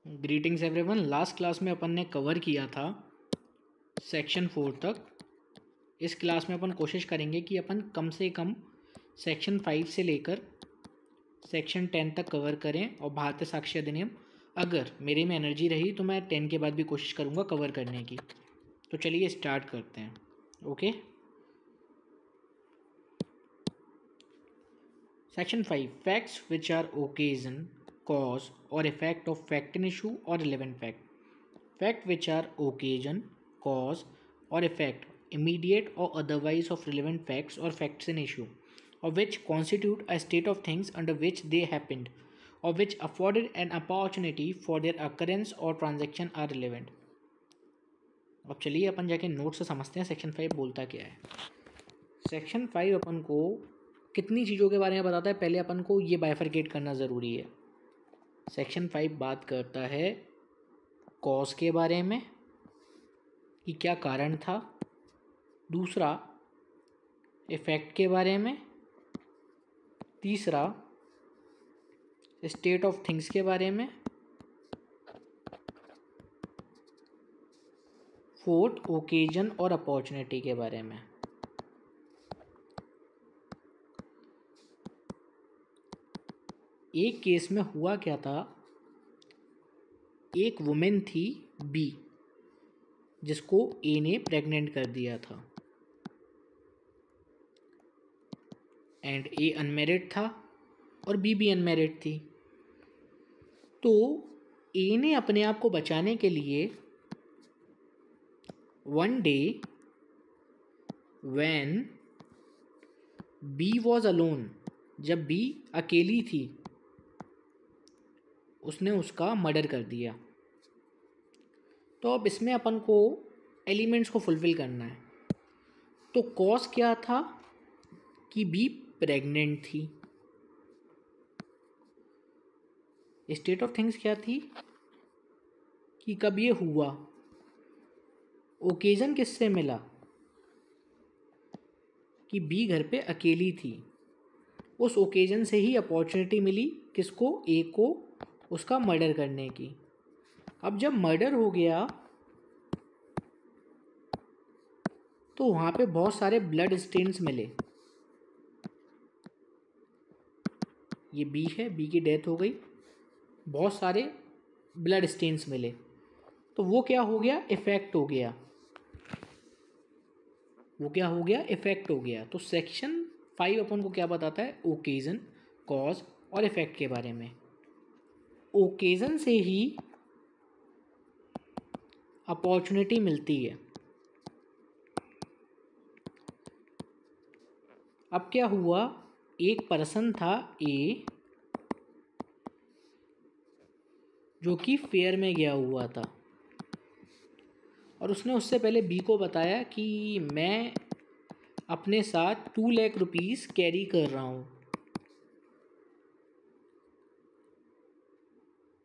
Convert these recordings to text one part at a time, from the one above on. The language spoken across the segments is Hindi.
Greetings everyone. लास्ट क्लास में अपन ने कवर किया था सेक्शन 4 तक। इस क्लास में अपन कोशिश करेंगे कि अपन कम से कम सेक्शन 5 से लेकर सेक्शन 10 तक कवर करें, और भारतीय साक्ष्य अधिनियम अगर मेरे में एनर्जी रही तो मैं 10 के बाद भी कोशिश करूँगा कवर करने की। तो चलिए स्टार्ट करते हैं। Okay, section 5, facts which are occasion, cause or effect of fact in issue or relevant fact. Fact which are occasion, cause or effect, immediate or otherwise of relevant facts or facts in issue, or which constitute a state of things under which they happened, or which afforded an opportunity for their occurrence or transaction are relevant. अब चलिए अपन जाके नोट से समझते हैं सेक्शन 5 बोलता क्या है। सेक्शन 5 अपन को कितनी चीज़ों के बारे में बताता है, पहले अपन को ये बाइफरकेट करना ज़रूरी है। सेक्शन 5 बात करता है कॉज के बारे में कि क्या कारण था, दूसरा इफ़ेक्ट के बारे में, तीसरा स्टेट ऑफ थिंग्स के बारे में, फोर्थ ओकेजन और अपॉर्चुनिटी के बारे में। एक केस में हुआ क्या था, एक वुमेन थी बी जिसको ए ने प्रेग्नेंट कर दिया था, एंड ए अनमैरिड था और बी भी अनमैरिड थी। तो ए ने अपने आप को बचाने के लिए one day when B was alone, जब बी अकेली थी, उसने उसका मर्डर कर दिया। तो अब इसमें अपन को एलिमेंट्स को फुलफिल करना है। तो कॉज क्या था कि बी प्रेग्नेंट थी, स्टेट ऑफ थिंग्स क्या थी कि कब ये हुआ, ओकेजन किससे मिला कि बी घर पे अकेली थी, उस ओकेजन से ही अपॉर्चुनिटी मिली किसको, ए को, उसका मर्डर करने की। अब जब मर्डर हो गया तो वहाँ पे बहुत सारे ब्लड स्टेन्स मिले। ये बी है, बी की डेथ हो गई, बहुत सारे ब्लड स्टेन्स मिले, तो वो क्या हो गया, इफेक्ट हो गया। वो क्या हो गया, इफेक्ट हो गया। तो सेक्शन 5 अपन को क्या बताता है, ओकेजन, कॉज और इफेक्ट के बारे में। ओकेजन से ही अपॉर्चुनिटी मिलती है। अब क्या हुआ, एक पर्सन था ए जो कि फेयर में गया हुआ था, और उसने उससे पहले बी को बताया कि मैं अपने साथ 2 लाख रुपीस कैरी कर रहा हूँ।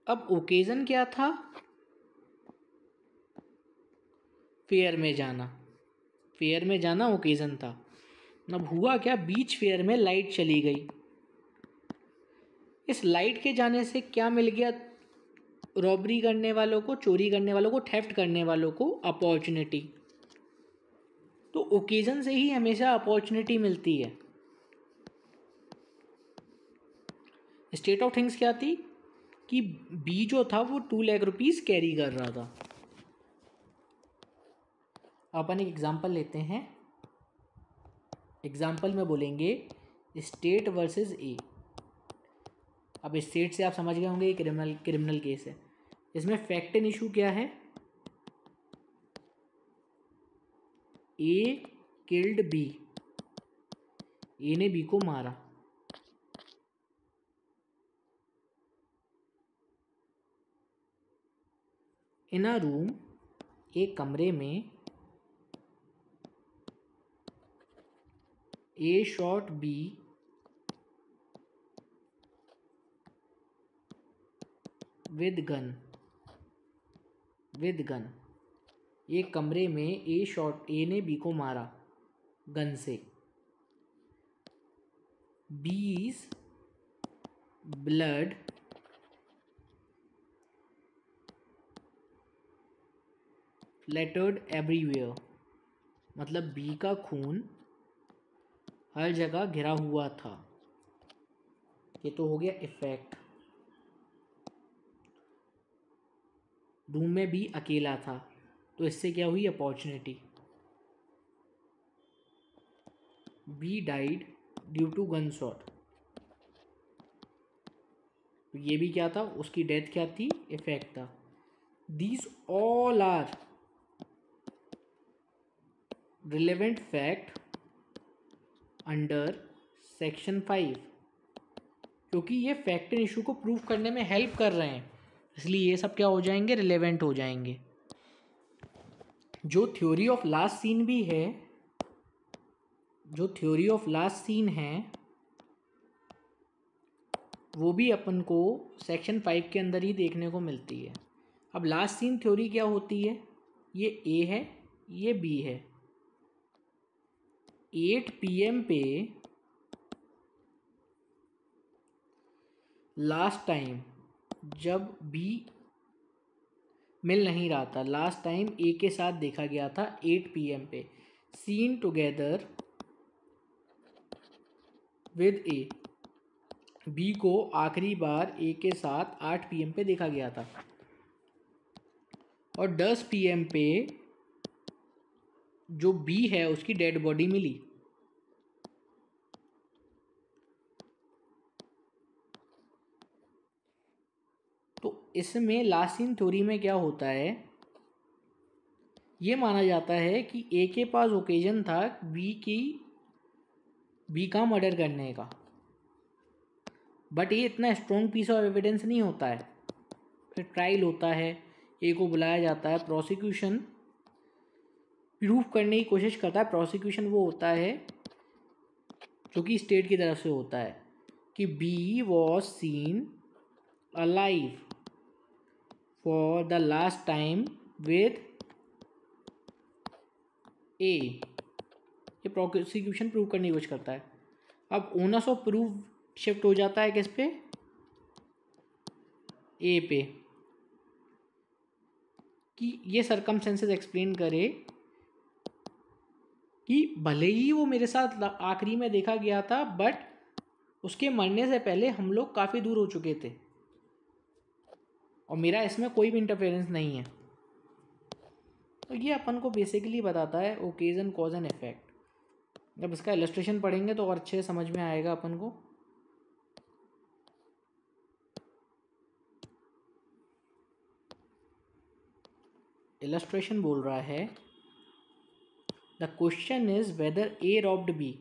अब ओकेजन क्या था, फेयर में जाना। फेयर में जाना ओकेजन था। अब हुआ क्या, बीच फेयर में लाइट चली गई। इस लाइट के जाने से क्या मिल गया, रॉबरी करने वालों को, चोरी करने वालों को, थेफ्ट करने वालों को अपॉर्चुनिटी। तो ओकेजन से ही हमेशा अपॉर्चुनिटी मिलती है। स्टेट ऑफ थिंग्स क्या थी कि बी जो था वो 2 लाख रुपीस कैरी कर रहा था। अपन एक एग्जांपल लेते हैं। एग्जांपल में बोलेंगे स्टेट वर्सेस ए। अब स्टेट से आप समझ गए होंगे ये क्रिमिनल केस है। इसमें फैक्ट इन इशू क्या है, ए किल्ड बी, ए ने बी को मारा। इन अ रूम, एक कमरे में, ए शॉट बी विद गन। एक कमरे में ए ने बी को मारा गन से। बीज ब्लड स्प्लैटर्ड एवरीवेयर, मतलब बी का खून हर जगह घिरा हुआ था। ये तो हो गया इफेक्ट। रूम में बी अकेला था, तो इससे क्या हुई, opportunity. B died due to gun shot, तो ये भी क्या था, उसकी डेथ क्या थी, इफेक्ट था। These all are relevant fact under section 5, क्योंकि ये फैक्ट इशू को प्रूव करने में हेल्प कर रहे हैं, इसलिए ये सब क्या हो जाएंगे, रिलेवेंट हो जाएंगे। जो थ्योरी ऑफ लास्ट सीन भी है, जो थ्योरी ऑफ लास्ट सीन है वो भी अपन को सेक्शन 5 के अंदर ही देखने को मिलती है। अब लास्ट सीन थ्योरी क्या होती है, ये ए है, ये बी है। 8 PM पे लास्ट टाइम जब बी मिल नहीं रहा था, लास्ट टाइम ए के साथ देखा गया था 8 PM पे, seen together with A. B को आखिरी बार ए के साथ 8 PM पे देखा गया था, और 10 PM पे जो बी है उसकी डेड बॉडी मिली। तो इसमें लास्ट सीन थ्योरी में क्या होता है, ये माना जाता है कि ए के पास ओकेजन था बी का मर्डर करने का, बट ये इतना स्ट्रॉन्ग पीस ऑफ एविडेंस नहीं होता है। फिर ट्रायल होता है, ए को बुलाया जाता है, प्रोसिक्यूशन प्रूफ करने की कोशिश करता है। प्रोसिक्यूशन वो होता है जो कि स्टेट की तरफ से होता है कि B was seen alive for the last time with A. ये प्रोसिक्यूशन प्रूव करने की कोशिश करता है। अब ओनस ऑफ प्रूफ शिफ्ट हो जाता है किस पे, ए पे, कि ये सरकमस्टेंसेस एक्सप्लेन करे कि भले ही वो मेरे साथ आखिरी में देखा गया था, बट उसके मरने से पहले हम लोग काफ़ी दूर हो चुके थे और मेरा इसमें कोई भी इंटरफेरेंस नहीं है। तो ये अपन को बेसिकली बताता है ओकेजन, कॉज एंड इफेक्ट। जब इसका इलस्ट्रेशन पढ़ेंगे तो और अच्छे से समझ में आएगा अपन को। इलस्ट्रेशन बोल रहा है, the question is whether A robbed B.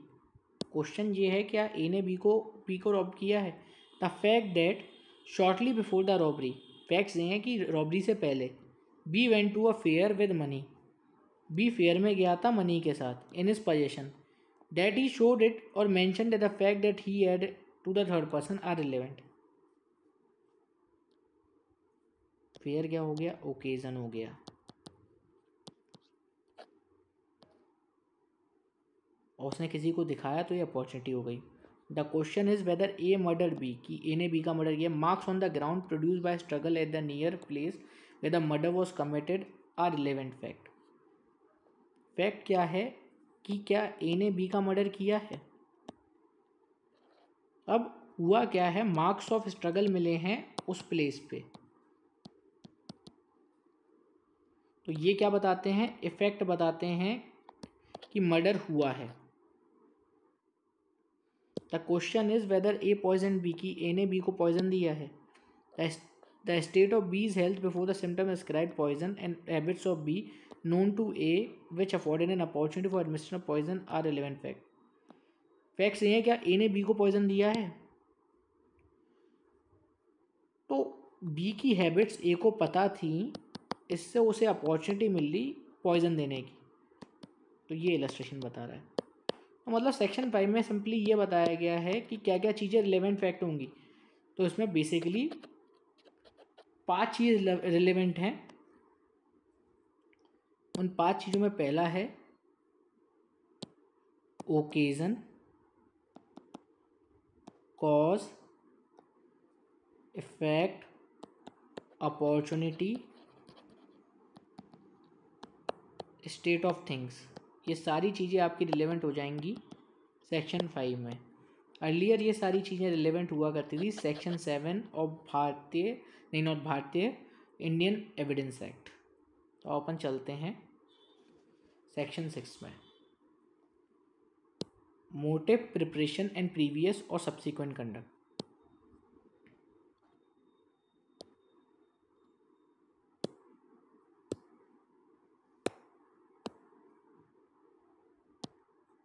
Question ये है क्या ए ने बी को रॉब किया है। The fact that shortly before the robbery, facts ये हैं कि रॉबरी से पहले B went to a fair with money, B fair में गया था मनी के साथ, in his possession, that he showed it or mention the fact that he had to the third person are relevant. Fair क्या हो गया, ओकेजन हो गया। और उसने किसी को दिखाया तो ये अपॉर्चुनिटी हो गई। The question is whether A murder B, कि ए ने बी का मर्डर किया। Marks on the ground produce by struggle at the near place where the murder was committed are relevant fact. Fact क्या है कि क्या ए ने बी का मर्डर किया है। अब हुआ क्या है, मार्क्स ऑफ स्ट्रगल मिले हैं उस प्लेस पे, तो ये क्या बताते हैं, इफेक्ट बताते हैं कि मर्डर हुआ है। The question is whether A poison B, की ए ने बी को पॉइजन दिया है। The state of B's health before the symptom ascribe poison and habits of B known to A which afforded an opportunity for administration of poison are relevant fact. Facts ये हैं क्या ए ने बी को पॉइजन दिया है, तो बी की हैबिट्स ए को पता थी, इससे उसे अपॉर्चुनिटी मिल रही पॉइजन देने की। तो ये इलस्ट्रेशन बता रहा है। तो मतलब सेक्शन 5 में सिंपली ये बताया गया है कि क्या क्या चीज़ें रिलेवेंट फैक्ट होंगी। तो इसमें बेसिकली 5 चीज़ रिलेवेंट हैं। उन 5 चीज़ों में पहला है occasion, cause, effect, opportunity state of things, ये सारी चीज़ें आपकी रिलेवेंट हो जाएंगी सेक्शन 5 में। अर्लियर ये सारी चीज़ें रिलेवेंट हुआ करती थी सेक्शन 7 ऑफ भारतीय इंडियन एविडेंस एक्ट। तो अपन चलते हैं सेक्शन 6 में, मोटिव, प्रिपरेशन एंड प्रीवियस और सब्सिक्वेंट कंडक्ट।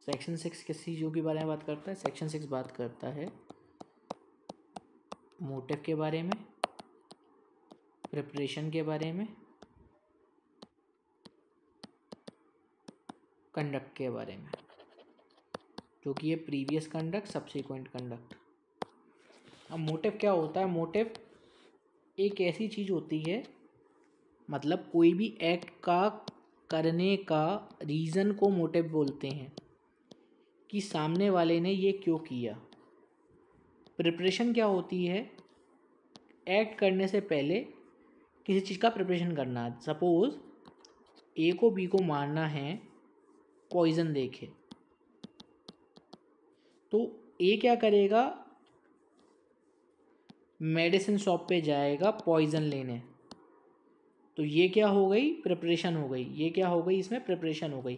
सेक्शन 6 किस चीज़ों के बारे में बात करता है? सेक्शन 6 बात करता है मोटिव के बारे में, प्रिपरेशन के बारे में, कंडक्ट के बारे में, जो कि ये प्रीवियस कंडक्ट, सब्सिक्वेंट कंडक्ट। अब मोटिव क्या होता है? मोटिव एक ऐसी चीज़ होती है, मतलब कोई भी एक्ट का करने का रीज़न को मोटिव बोलते हैं, कि सामने वाले ने ये क्यों किया। प्रिपरेशन क्या होती है? एक्ट करने से पहले किसी चीज़ का प्रिपरेशन करना। सपोज़ ए को बी को मारना है पॉइज़न देके, तो ए क्या करेगा? मेडिसिन शॉप पे जाएगा पॉइज़न लेने। तो ये क्या हो गई? प्रिपरेशन हो गई। ये क्या हो गई? इसमें प्रिपरेशन हो गई।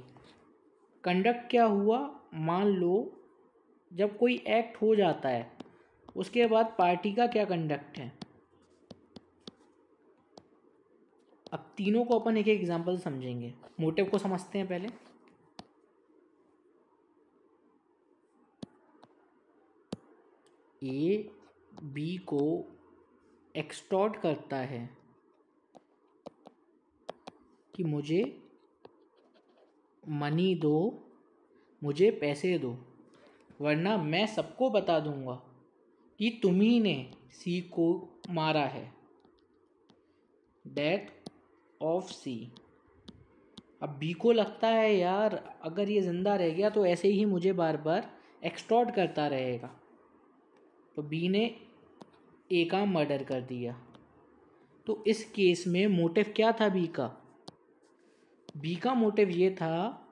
कंडक्ट क्या हुआ? मान लो जब कोई एक्ट हो जाता है उसके बाद पार्टी का क्या कंडक्ट है। अब तीनों को अपन एक एक एग्जांपल समझेंगे। मोटिव को समझते हैं पहले। ए बी को एक्सटॉर्ट करता है कि मुझे मनी दो, मुझे पैसे दो, वरना मैं सबको बता दूंगा कि तुम्ही ने सी को मारा है। डेथ ऑफ सी। अब बी को लगता है यार अगर ये ज़िंदा रह गया तो ऐसे ही मुझे बार बार एक्सटॉर्ट करता रहेगा, तो बी ने ए का मर्डर कर दिया। तो इस केस में मोटिव क्या था बी का? बी का मोटिव ये था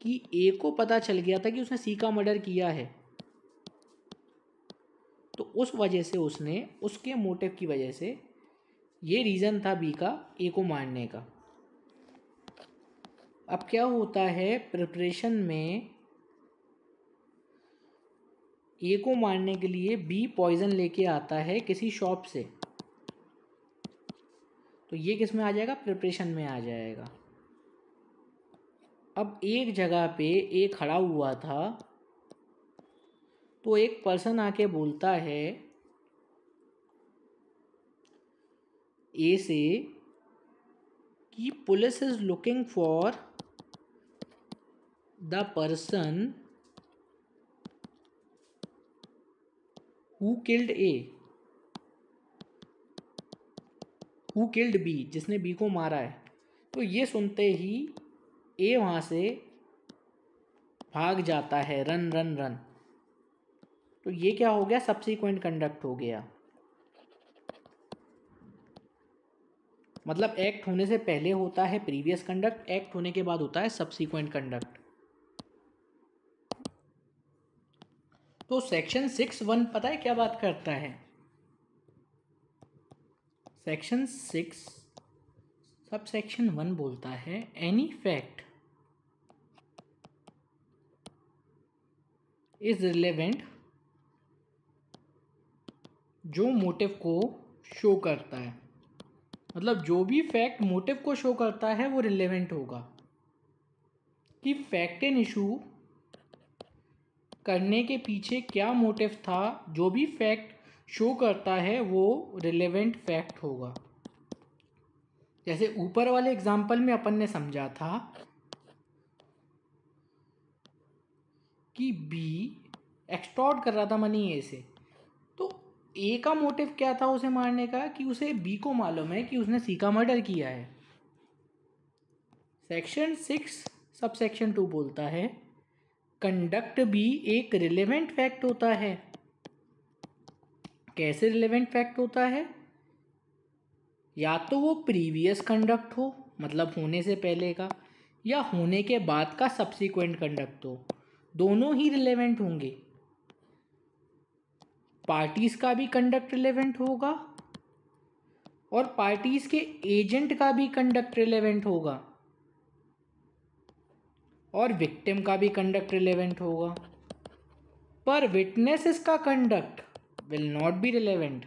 कि ए को पता चल गया था कि उसने सी का मर्डर किया है, तो उस वजह से उसने, उसके मोटिव की वजह से ये रीज़न था बी का ए को मारने का। अब क्या होता है प्रिपरेशन में, ए को मारने के लिए बी पॉइजन लेके आता है किसी शॉप से, तो ये किस में आ जाएगा? प्रिपरेशन में आ जाएगा। अब एक जगह पे ए खड़ा हुआ था, तो एक पर्सन आके बोलता है ए से कि police is looking for the person who killed A, who killed B, जिसने बी को मारा है। तो ये सुनते ही ए वहाँ से भाग जाता है, रन रन रन। तो ये क्या हो गया? सब्सिक्वेंट कंडक्ट हो गया। मतलब एक्ट होने से पहले होता है प्रीवियस कंडक्ट, एक्ट होने के बाद होता है सब्सिक्वेंट कंडक्ट। तो सेक्शन 6(1) पता है क्या बात करता है? सेक्शन 6 सब सेक्शन 1 बोलता है एनी फैक्ट इज रिलेवेंट जो मोटिव को शो करता है। मतलब जो भी फैक्ट मोटिव को शो करता है वो रिलेवेंट होगा। कि फैक्ट एंड इशू करने के पीछे क्या मोटिव था, जो भी फैक्ट शो करता है वो रिलेवेंट फैक्ट होगा। जैसे ऊपर वाले एग्जाम्पल में अपन ने समझा था कि बी एक्सटॉर्ट कर रहा था मनी ए से, तो ए का मोटिव क्या था उसे मारने का? कि उसे बी को मालूम है कि उसने सी का मर्डर किया है। सेक्शन 6 सब सेक्शन 2 बोलता है कंडक्ट भी एक रिलेवेंट फैक्ट होता है। कैसे रिलेवेंट फैक्ट होता है? या तो वो प्रीवियस कंडक्ट हो, मतलब होने से पहले का, या होने के बाद का सब्सिक्वेंट कंडक्ट हो, दोनों ही रिलेवेंट होंगे। पार्टीज का भी कंडक्ट रिलेवेंट होगा और पार्टीज के एजेंट का भी कंडक्ट रिलेवेंट होगा और विक्टिम का भी कंडक्ट रिलेवेंट होगा, पर विटनेसेस का conduct will not be relevant,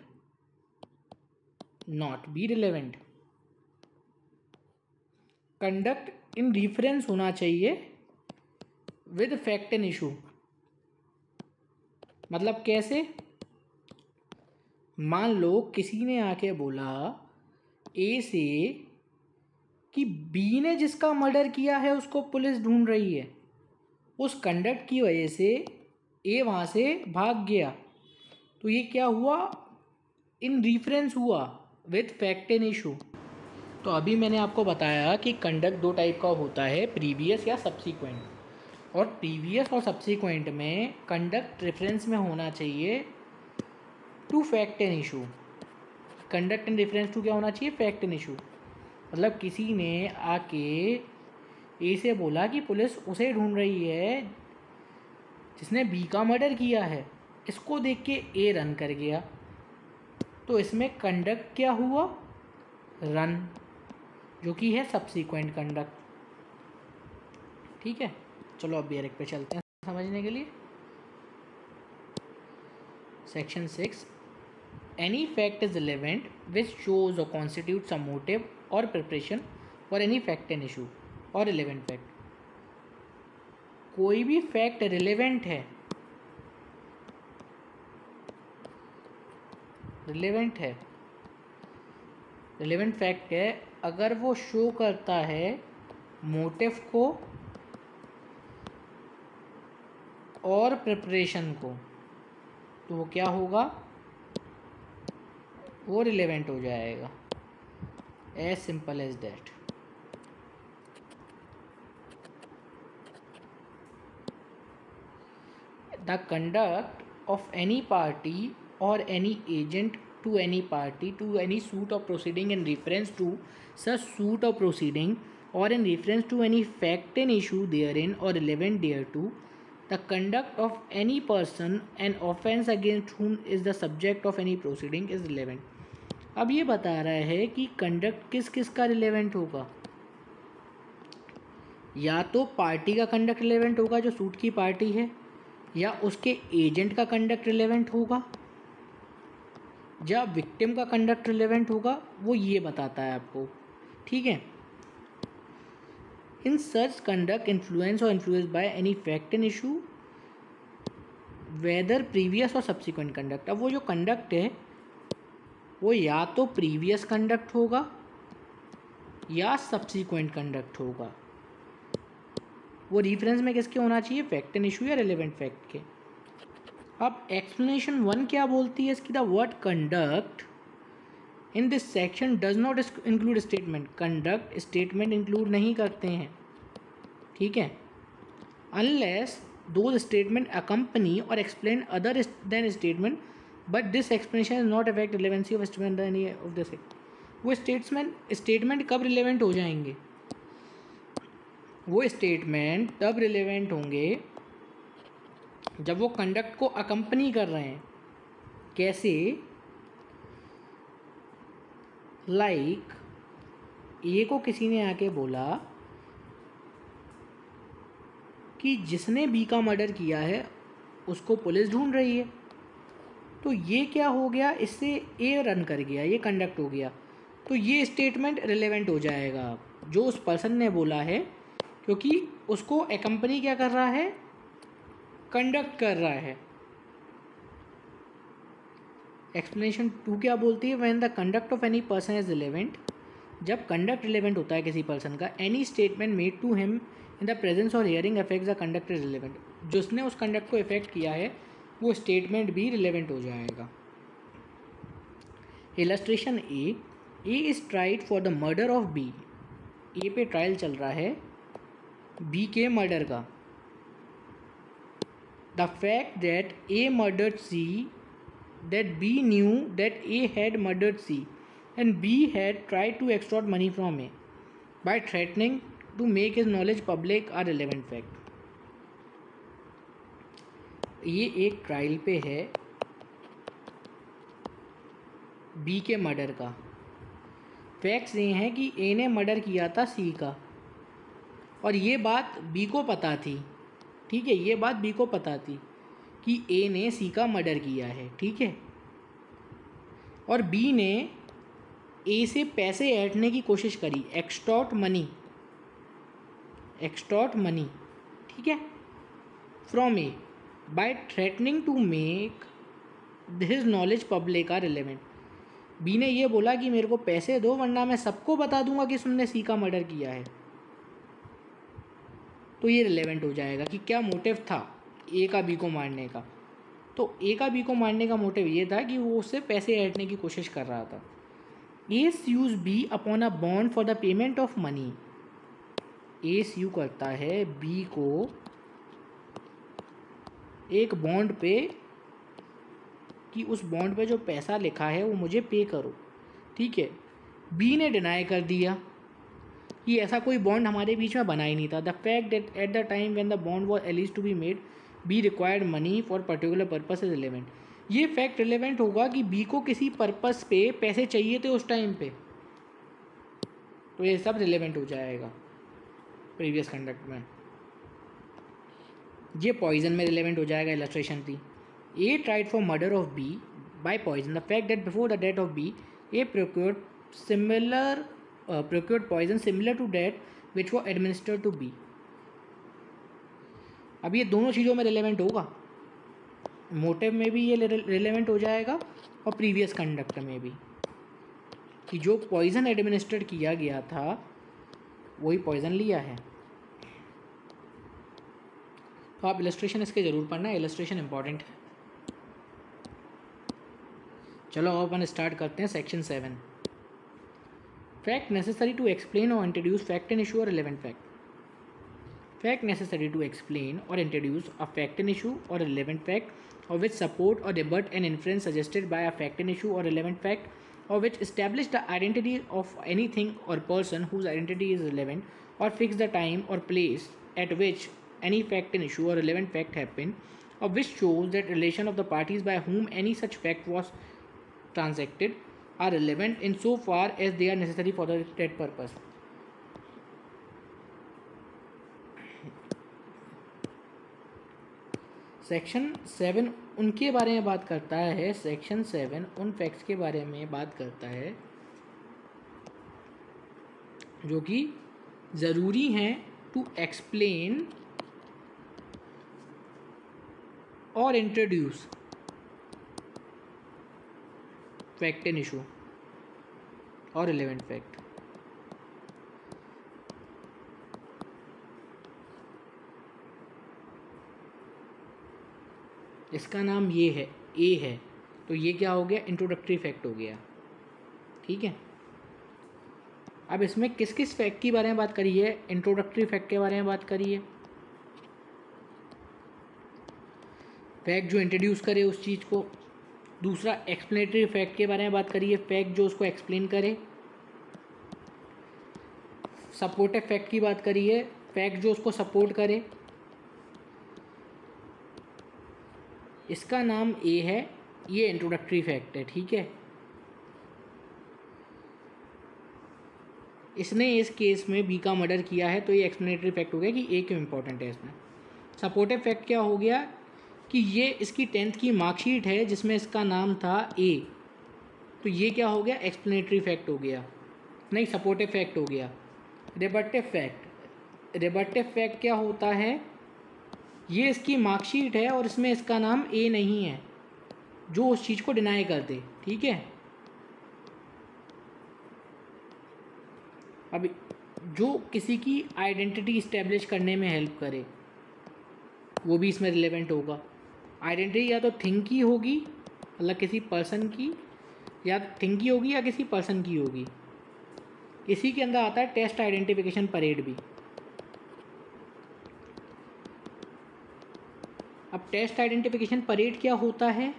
conduct in reference होना चाहिए विद फैक्ट एंड इशू। मतलब कैसे? मान लो किसी ने आके बोला ए से कि बी ने जिसका मर्डर किया है उसको पुलिस ढूंढ रही है, उस कंडक्ट की वजह से ए वहाँ से भाग गया, तो ये क्या हुआ? इन रिफरेंस हुआ विथ फैक्ट एंड इशू। तो अभी मैंने आपको बताया कि कंडक्ट दो टाइप का होता है, प्रीवियस या सब्सिक्वेंट। और प्रीवियस और सब्सिक्वेंट में कंडक्ट रेफरेंस में होना चाहिए to fact and issue. Conduct in reference to क्या होना चाहिए? Fact and issue. मतलब किसी ने आके ए से बोला कि पुलिस उसे ढूंढ रही है जिसने बी का मर्डर किया है, इसको देख के ए रन कर गया, तो इसमें कंडक्ट क्या हुआ? रन, जो कि है सब्सिक्वेंट कंडक्ट। ठीक है, चलो अब डायरेक्ट पे चलते हैं समझने के लिए। Section 6, any fact is relevant which shows और कॉन्स्टिट्यूट सम मोटिव और preparation for any fact and issue or relevant fact. कोई भी फैक्ट रिलेवेंट है, रिलेवेंट फैक्ट है अगर वो शो करता है मोटिव को और प्रिपरेशन को, तो वो क्या होगा? वो रिलेवेंट हो जाएगा। As simple as that. The conduct of any party or any agent to any party to any suit or proceeding in reference to such suit or proceeding or in reference to any fact and issue therein or relevant thereto, the conduct of any person an offence against whom is the subject of any proceeding is relevant। अब ये बता रहा है कि कंडक्ट किस किस का रिलेवेंट होगा। या तो पार्टी का कंडक्ट रिलेवेंट होगा जो सूट की पार्टी है, या उसके एजेंट का कंडक्ट रिलेवेंट होगा, या विक्टिम का कंडक्ट रिलेवेंट होगा। वो ये बताता है आपको। ठीक है, इन सच कंडक्ट इन्फ्लुएंस और influence by any fact and issue whether previous और सब्सिक्वेंट कंडक्ट। अब वो जो कंडक्ट है वो या तो प्रीवियस कंडक्ट होगा या सब्सिक्वेंट कंडक्ट होगा। वो रेफरेंस में किसके होना चाहिए? फैक्ट एंड इशू या रिलेवेंट फैक्ट के। अब एक्सप्लेनेशन 1 क्या बोलती है इसकी? The word conduct in this section does not include statement. Conduct statement include नहीं करते हैं, ठीक है, अनलेस दोज स्टेटमेंट अकम्पनी और explain other than statement, but this explanation is not affect relevancy of statement any of this. वो स्टेटमेंट कब रिलेवेंट हो जाएंगे? वो स्टेटमेंट तब रिलेवेंट होंगे जब वो कंडक्ट को अकम्पनी कर रहे हैं। कैसे? लाइक ए को किसी ने आके बोला कि जिसने बी का मर्डर किया है उसको पुलिस ढूंढ रही है, तो ये क्या हो गया? इससे ए रन कर गया, ये कंडक्ट हो गया, तो ये स्टेटमेंट रिलेवेंट हो जाएगा जो उस पर्सन ने बोला है, क्योंकि उसको अकम्पनी क्या कर रहा है? कंडक्ट कर रहा है। एक्सप्लेनेशन 2 क्या बोलती है? When the conduct of any person is relevant, जब कंडक्ट रिलेवेंट होता है किसी पर्सन का, any statement made to him in the presence और hearing affects the conduct is relevant. जिसने उस कंडक्ट को इफेक्ट किया है वो स्टेटमेंट भी रिलेवेंट हो जाएगा। Illustration A is tried for the murder of B. A पे ट्रायल चल रहा है बी के मर्डर का। The fact that A murdered C, that B knew that A had murdered C and B had tried to extort money from A by threatening to make his knowledge public are relevant fact. ये एक ट्रायल पे है बी के मर्डर का। फैक्ट्स ये हैं कि ए ने मर्डर किया था सी का, और ये बात बी को पता थी, ठीक है, ये बात बी को पता थी कि ए ने सी का मर्डर किया है, ठीक है। और बी ने ए से पैसे ऐंठने की कोशिश करी, एक्सटॉर्ट मनी, ठीक है, from A by threatening to make his knowledge public are relevant. B ने ये बोला कि मेरे को पैसे दो वरना मैं सबको बता दूंगा कि तुमने सी का मर्डर किया है। तो ये रिलेवेंट हो जाएगा कि क्या मोटिव था ए का बी को मारने का। तो ए का बी को मारने का मोटिव ये था कि वो उससे पैसे ऐंठने की कोशिश कर रहा था। A sues B upon a bond for the payment of money. A sue करता है बी को एक बॉन्ड पे कि उस बॉन्ड पे जो पैसा लिखा है वो मुझे पे करो, ठीक है। बी ने डिनाई कर दिया कि ऐसा कोई बॉन्ड हमारे बीच में बना ही नहीं था। The fact that at the time when the bond was alleged to be made B required money for particular purpose is relevant. ये फैक्ट रिलेवेंट होगा कि बी को किसी पर्पस पे पैसे चाहिए थे उस टाइम पे, तो ये सब रिलेवेंट हो जाएगा प्रीवियस कंडक्ट में। ये पॉइजन में रिलेवेंट हो जाएगा, इलस्ट्रेशन थी। A tried for murder of B by poison. The fact that before the death of B A procured poison similar to that which was administered to B. अब ये दोनों चीज़ों में रिलेवेंट होगा, मोटिव में भी ये रिलेवेंट हो जाएगा और प्रीवियस कंडक्ट में भी, कि जो पॉइजन एडमिनिस्टर्ड किया गया था वही पॉइजन लिया है। तो आप इलस्ट्रेशन इसके ज़रूर पढ़ना, इलस्ट्रेशन इंपॉर्टेंट है। चलो अब अपन स्टार्ट करते हैं section 7। Fact necessary to explain or introduce fact and issue or relevant fact. Fact necessary to explain or introduce a fact and issue or relevant fact or which support or rebut an inference suggested by a fact and issue or relevant fact, or which establish the identity of anything or person whose identity is relevant or fix the time or place at which any fact and issue or relevant fact happened, or which shows that relation of the parties by whom any such fact was transacted are relevant in so far as they are necessary for the that purpose. Section 7 उनके बारे में बात करता है, सेक्शन 7 उन फैक्ट्स के बारे में बात करता है जो कि ज़रूरी हैं to explain or introduce fact and issue or relevant fact. इसका नाम ये है, ए है, तो ये क्या हो गया, इंट्रोडक्टरी फैक्ट हो गया, ठीक है। अब इसमें किस किस फैक्ट के बारे में बात करी है, इंट्रोडक्टरी फैक्ट के बारे में बात करी है, फैक्ट जो इंट्रोड्यूस करे उस चीज़ को। दूसरा एक्सप्लेनेटरी फैक्ट के बारे में बात करी है, फैक्ट जो उसको एक्सप्लेन करे। सपोर्टिव फैक्ट की बात करी है, फैक्ट जो उसको सपोर्ट करे। इसका नाम ए है, ये इंट्रोडक्टरी फैक्ट है, ठीक है। इसने इस केस में बी का मर्डर किया है, तो ये एक्सप्लेनेटरी फैक्ट हो गया कि ए क्यों इंपॉर्टेंट है इसमें। सपोर्टिव फैक्ट क्या हो गया कि ये इसकी 10th की मार्कशीट है जिसमें इसका नाम था ए, तो ये क्या हो गया, एक्सप्लेनेटरी फैक्ट हो गया, नहीं सपोर्टिव फैक्ट हो गया। रिबट्टिव फैक्ट, रिबट्टिव फैक्ट क्या होता है, ये इसकी मार्कशीट है और इसमें इसका नाम ए नहीं है जो उस चीज़ को डिनाई कर दे, ठीक है। अब जो किसी की आइडेंटिटी इस्टेब्लिश करने में हेल्प करे वो भी इसमें रिलेवेंट होगा। आइडेंटिटी या तो थिंग की होगी, मतलब किसी पर्सन की, या थिंग की होगी या किसी पर्सन की होगी। इसी के अंदर आता है टेस्ट आइडेंटिफिकेशन परेड भी। अब टेस्ट आइडेंटिफिकेशन परेड क्या होता है,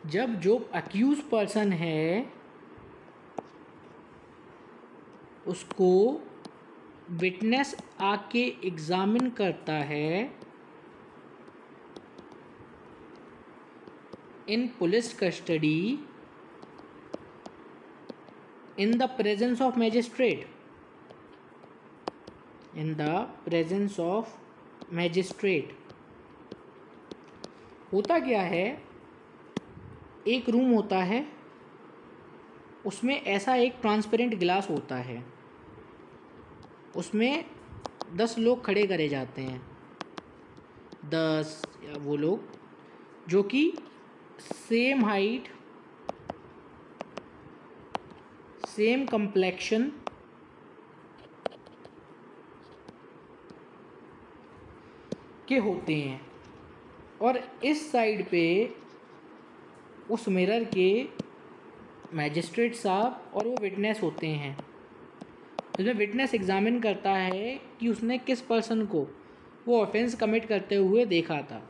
जब जो अक्यूज पर्सन है उसको विटनेस आके एग्जामिन करता है in police custody in the presence of magistrate, in the presence of magistrate. होता क्या है, एक रूम होता है, उसमें ऐसा एक ट्रांसपेरेंट ग्लास होता है, उसमें 10 लोग खड़े करे जाते हैं, 10 या वो लोग जो कि सेम हाइट, सेम कंप्लेक्शन के होते हैं, और इस साइड पे उस मिरर के मैजिस्ट्रेट साहब और वो विटनेस होते हैं। इसमें विटनेस एग्जामिन करता है कि उसने किस पर्सन को वो ऑफेंस कमिट करते हुए देखा था।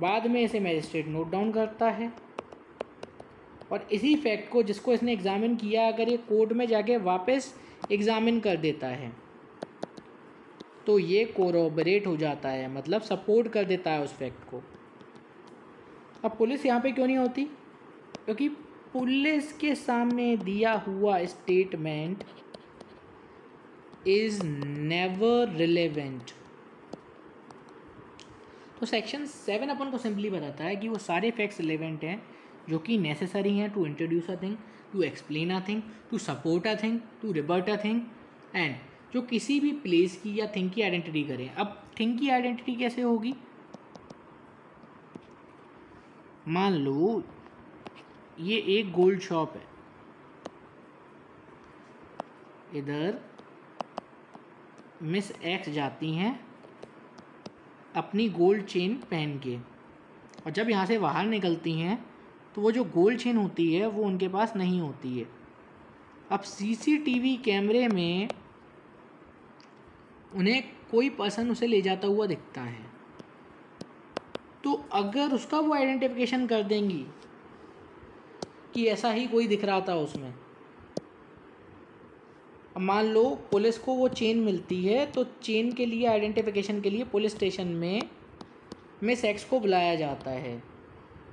बाद में इसे मैजिस्ट्रेट नोट डाउन करता है, और इसी फैक्ट को जिसको इसने एग्जामिन किया अगर ये कोर्ट में जाके वापस एग्जामिन कर देता है तो ये कोरोबरेट हो जाता है, मतलब सपोर्ट कर देता है उस फैक्ट को। अब पुलिस यहाँ पे क्यों नहीं होती? क्योंकि पुलिस के सामने दिया हुआ स्टेटमेंट इज नेवर रिलेवेंट। तो सेक्शन 7 अपन को सिंपली बताता है कि वो सारे फैक्ट्स रिलेवेंट हैं जो कि नेसेसरी हैं to introduce a thing, to explain a thing, to support a thing, to rebut a thing, and जो किसी भी प्लेस की या थिंग की आइडेंटिटी करें। अब थिंग की आइडेंटिटी कैसे होगी? मान लो ये एक गोल्ड शॉप है, इधर मिस एक्स जाती हैं अपनी गोल्ड चेन पहन के, और जब यहाँ से बाहर निकलती हैं तो वो जो गोल्ड चेन होती है वो उनके पास नहीं होती है। अब सीसीटीवी कैमरे में उन्हें कोई पर्सन उसे ले जाता हुआ दिखता है, तो अगर उसका वो आइडेंटिफिकेशन कर देंगी कि ऐसा ही कोई दिख रहा था उसमें। अब मान लो पुलिस को वो चेन मिलती है, तो चेन के लिए आइडेंटिफिकेशन के लिए पुलिस स्टेशन में मिस एक्स को बुलाया जाता है,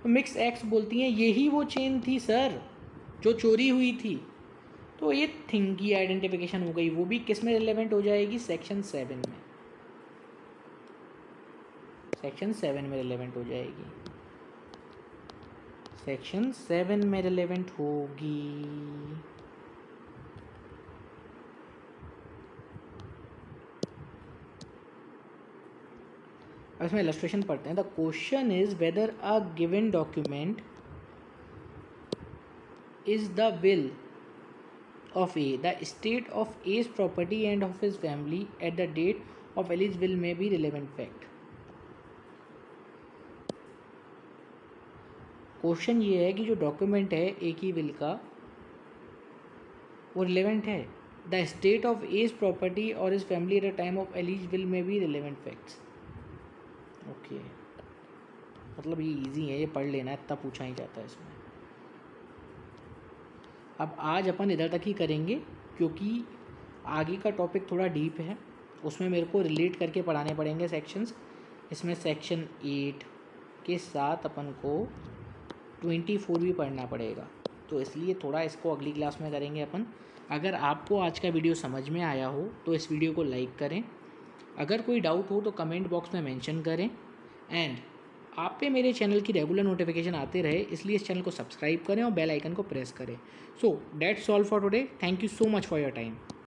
तो मिस एक्स बोलती हैं यही वो चेन थी सर जो चोरी हुई थी। तो ये थिंग की आइडेंटिफिकेशन हो गई, वो भी किस में रिलेवेंट हो जाएगी? सेक्शन 7 में, सेक्शन 7 में रिलेवेंट हो जाएगी, सेक्शन 7 में रिलेवेंट होगी। अब इसमें इलस्ट्रेशन पढ़ते हैं। The question is weather a given document is the will of A. The state of A's property and of his family at the date of Ellie's will may be relevant fact. Question ये है कि जो डॉक्यूमेंट है ए की विल का वो रिलेवेंट है। The state of as property और is family at the time of allies will में भी रिलेवेंट फैक्ट्स। ओके, मतलब ये इजी है, ये पढ़ लेना, इतना पूछा ही जाता है इसमें। अब आज अपन इधर तक ही करेंगे क्योंकि आगे का टॉपिक थोड़ा डीप है, उसमें मेरे को रिलेट करके पढ़ाने पड़ेंगे सेक्शंस। इसमें सेक्शन 8 के साथ अपन को 24 भी पढ़ना पड़ेगा, तो इसलिए थोड़ा इसको अगली क्लास में करेंगे अपन। अगर आपको आज का वीडियो समझ में आया हो तो इस वीडियो को लाइक करें, अगर कोई डाउट हो तो कमेंट बॉक्स में मेंशन करें, एंड आप पे मेरे चैनल की रेगुलर नोटिफिकेशन आते रहे इसलिए इस चैनल को सब्सक्राइब करें और बेल आइकन को प्रेस करें। So that's all for today. Thank you so much for your time.